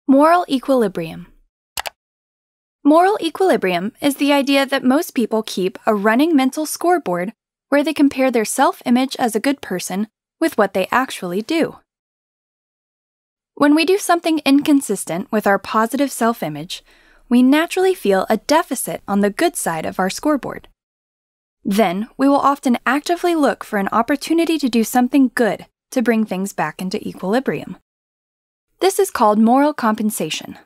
Moral equilibrium. Moral equilibrium is the idea that most people keep a running mental scoreboard where they compare their self-image as a good person with what they actually do. When we do something inconsistent with our positive self-image, we naturally feel a deficit on the good side of our scoreboard. Then, we will often actively look for an opportunity to do something good to bring things back into equilibrium. This is called moral compensation.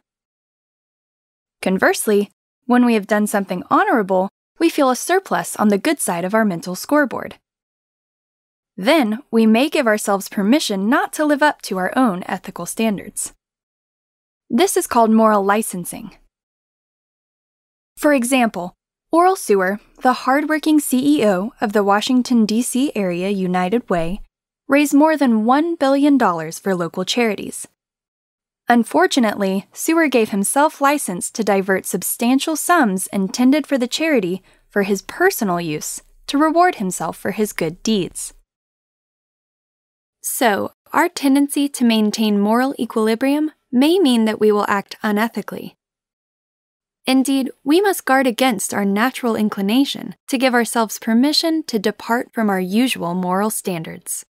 Conversely, when we have done something honorable, we feel a surplus on the good side of our mental scoreboard. Then, we may give ourselves permission not to live up to our own ethical standards. This is called moral licensing. For example, Oral Sewer, the hardworking CEO of the Washington, D.C. area United Way, raised more than $1 billion for local charities. Unfortunately, Sewer gave himself license to divert substantial sums intended for the charity for his personal use to reward himself for his good deeds. So, our tendency to maintain moral equilibrium may mean that we will act unethically. Indeed, we must guard against our natural inclination to give ourselves permission to depart from our usual moral standards.